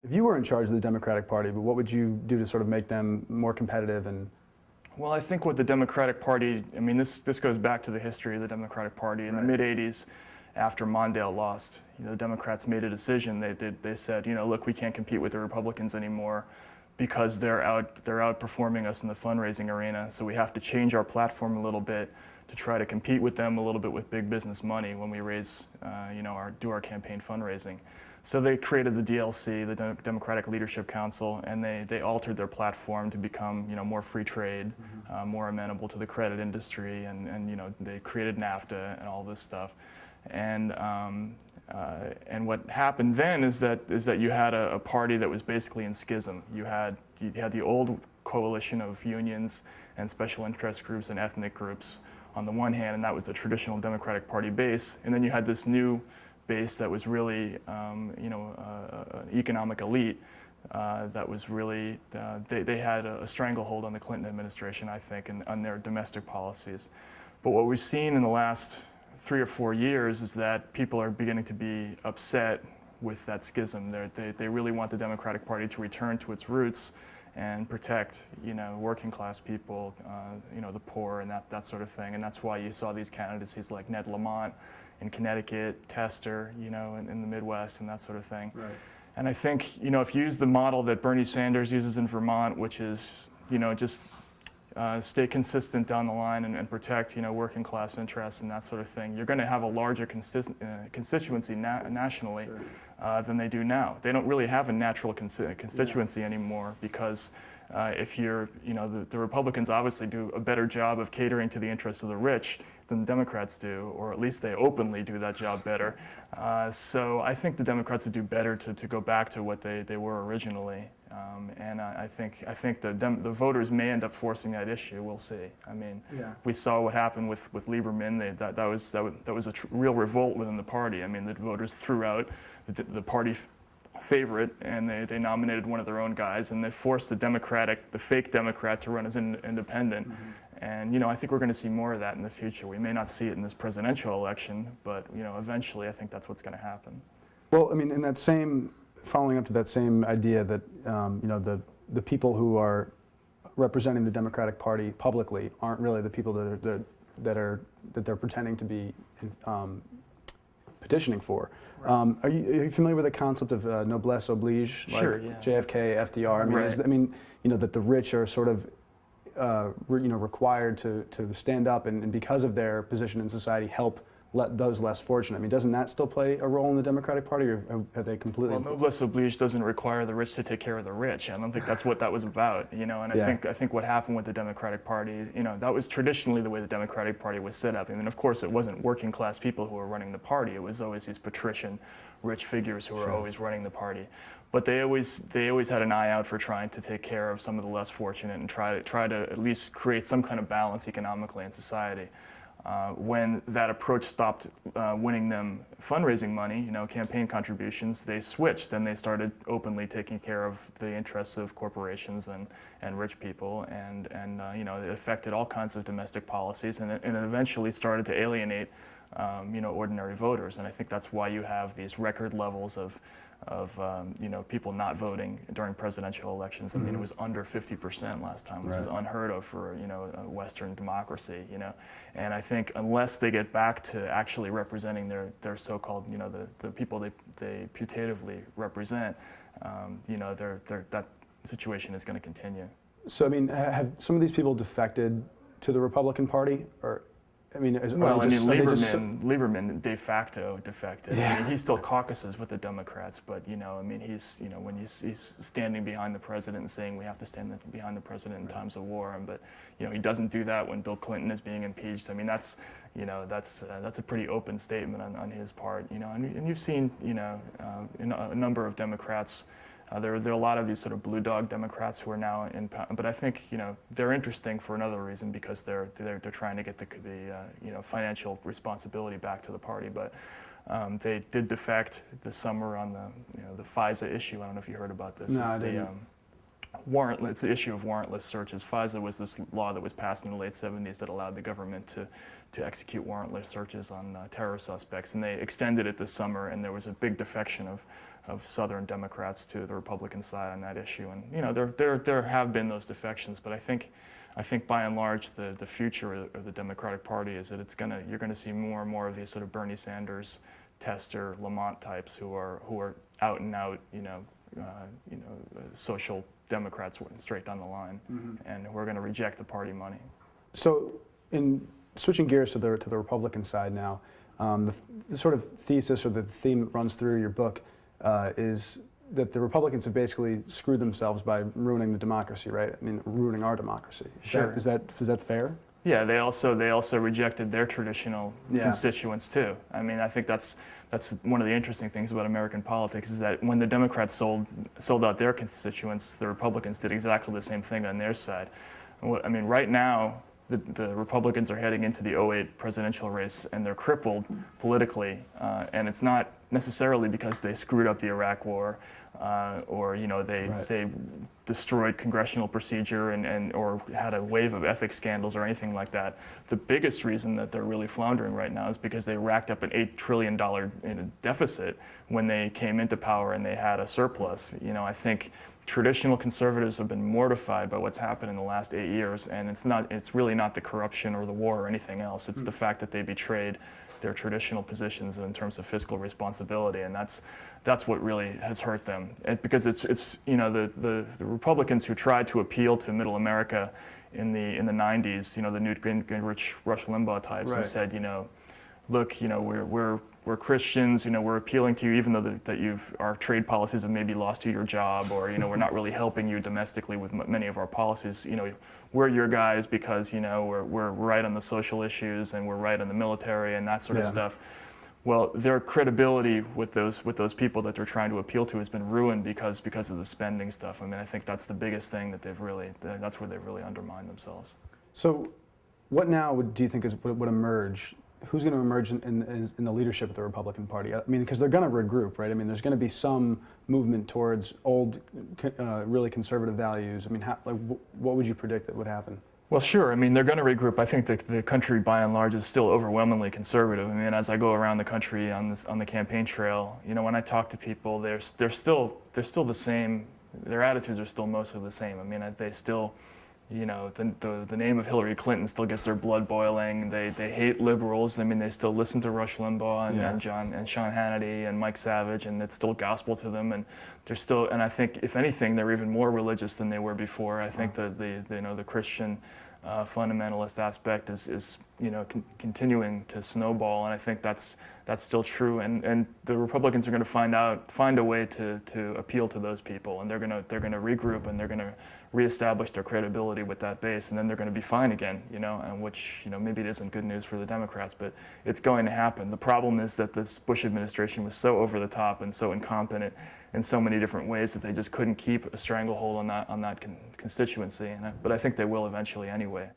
If you were in charge of the Democratic Party, but what would you do to sort of make them more competitive? And Well, I think with the Democratic Party, I mean, this goes back to the history of the Democratic Party. In the mid-'80s, after Mondale lost, the Democrats made a decision. They said, look, we can't compete with the Republicans anymore because they're outperforming us in the fundraising arena. So we have to change our platform a little bit to try to compete with them a little bit with big business money when we raise, do our campaign fundraising. So they created the DLC, the Democratic Leadership Council, and they altered their platform to become, more free trade, more amenable to the credit industry, and they created NAFTA and all this stuff. And what happened then is that you had a party that was basically in schism. You had the old coalition of unions and special interest groups and ethnic groups on the one hand, and that was the traditional Democratic Party base, and then you had this new base that was really, an economic elite that was really, they had a stranglehold on the Clinton administration, I think, and on their domestic policies. But what we've seen in the last 3 or 4 years is that people are beginning to be upset with that schism. They really want the Democratic Party to return to its roots and protect, working class people, the poor and that sort of thing. And that's why you saw these candidacies like Ned Lamont in Connecticut, Tester, in the Midwest and that sort of thing. Right. And I think, if you use the model that Bernie Sanders uses in Vermont, which is, just stay consistent down the line and protect, working class interests and that sort of thing, you're going to have a larger constituency nationally than they do now. They don't really have a natural constituency anymore because if you're, the Republicans obviously do a better job of catering to the interests of the rich than the Democrats do, or at least they openly do that job better. So I think the Democrats would do better to go back to what they were originally. And I think the voters may end up forcing that issue. We'll see. I mean, we saw what happened with Lieberman. That was a real revolt within the party. I mean, the voters threw out the party favorite, and they nominated one of their own guys, and they forced the fake Democrat to run as an independent. And I think we're going to see more of that in the future. We may not see it in this presidential election, but eventually I think that's what's going to happen. Well, I mean, following up to that same idea that the people who are representing the Democratic Party publicly aren't really the people that they're pretending to be petitioning for. Right. Are you familiar with the concept of noblesse oblige, like sure, yeah. JFK, FDR? I mean, right. That the rich are sort of required to stand up and because of their position in society help let those less fortunate. I mean, doesn't that still play a role in the Democratic Party, or have they completely? Well, noblesse oblige doesn't require the rich to take care of the rich. I don't think that's what that was about, And I think what happened with the Democratic Party, that was traditionally the way the Democratic Party was set up. I mean, of course, it wasn't working class people who were running the party. It was always these patrician, rich figures who were always running the party. But they always had an eye out for trying to take care of some of the less fortunate and try to at least create some kind of balance economically in society. When that approach stopped winning them fundraising money, campaign contributions, they switched and they started openly taking care of the interests of corporations and rich people, and it affected all kinds of domestic policies, and it eventually started to alienate ordinary voters. And I think that's why you have these record levels of people not voting during presidential elections. I mean, it was under 50% last time, which is unheard of for a Western democracy. And I think unless they get back to actually representing their so-called the people they putatively represent, that situation is going to continue. So I mean, have some of these people defected to the Republican Party, or? Lieberman de facto defected. Yeah. I mean, he still caucuses with the Democrats, but he's when he's standing behind the president and saying we have to stand behind the president in times of war, but he doesn't do that when Bill Clinton is being impeached. I mean, that's a pretty open statement on his part. And you've seen a number of Democrats. There are a lot of these sort of blue dog Democrats who are now in power, but I think they're interesting for another reason, because they're trying to get the financial responsibility back to the party. But they did defect this summer on the FISA issue. I don't know if you heard about this. No, I didn't. It's the issue of warrantless searches. FISA was this law that was passed in the late 70s that allowed the government to execute warrantless searches on terror suspects, and they extended it this summer, and there was a big defection of Southern Democrats to the Republican side on that issue. And you know, there have been those defections, but I think by and large the future of the Democratic Party is that you're gonna see more and more of these sort of Bernie Sanders, Tester, Lamont types who are out and out, social Democrats straight down the line, and who are going to reject the party money. So, in switching gears to the Republican side now, the sort of thesis or the theme that runs through your book is that the Republicans have basically screwed themselves by ruining the democracy, right? I mean, ruining our democracy. Is that fair? Yeah, they also rejected their traditional constituents too. I mean, I think that's one of the interesting things about American politics is that when the Democrats sold out their constituents, the Republicans did exactly the same thing on their side. I mean, right now, the Republicans are heading into the 2008 presidential race, and they're crippled politically, and it's not necessarily because they screwed up the Iraq War, or they destroyed congressional procedure or had a wave of ethics scandals or anything like that. The biggest reason that they're really floundering right now is because they racked up an $8 trillion deficit when they came into power and they had a surplus. I think traditional conservatives have been mortified by what's happened in the last 8 years, and it's really not the corruption or the war or anything else. It's the fact that they betrayed their traditional positions in terms of fiscal responsibility, and that's what really has hurt them. Because it's the Republicans who tried to appeal to Middle America in the 90s, the Newt Gingrich, Rush Limbaugh types, and said, look, we're Christians, we're appealing to you even though our trade policies have maybe lost you your job, or we're not really helping you domestically with many of our policies. We're your guys because we're right on the social issues and we're right on the military and that sort of stuff. Well, their credibility with those people that they're trying to appeal to has been ruined because of the spending stuff. I mean, I think that's the biggest thing that that's where they've really undermined themselves. So, what now do you think would emerge? Who's going to emerge in the leadership of the Republican Party? I mean, because they're going to regroup, right? I mean, there's going to be some movement towards old, really conservative values. I mean, what would you predict that would happen? Well, sure. I mean, they're going to regroup. I think that the country, by and large, is still overwhelmingly conservative. I mean, as I go around the country on the campaign trail, when I talk to people, they're still the same. Their attitudes are still mostly the same. I mean, they still, the name of Hillary Clinton still gets their blood boiling. They hate liberals. I mean, they still listen to Rush Limbaugh and Sean Hannity and Mike Savage, and it's still gospel to them. And they're still, and I think if anything, they're even more religious than they were before. I think that the Christian fundamentalist aspect is continuing to snowball, and I think that's still true. And the Republicans are going to find a way to appeal to those people, and they're going to regroup, and they're going to reestablish their credibility with that base, and then they're going to be fine again, and which, maybe it isn't good news for the Democrats, but it's going to happen. The problem is that this Bush administration was so over the top and so incompetent in so many different ways that they just couldn't keep a stranglehold on that constituency, but I think they will eventually anyway.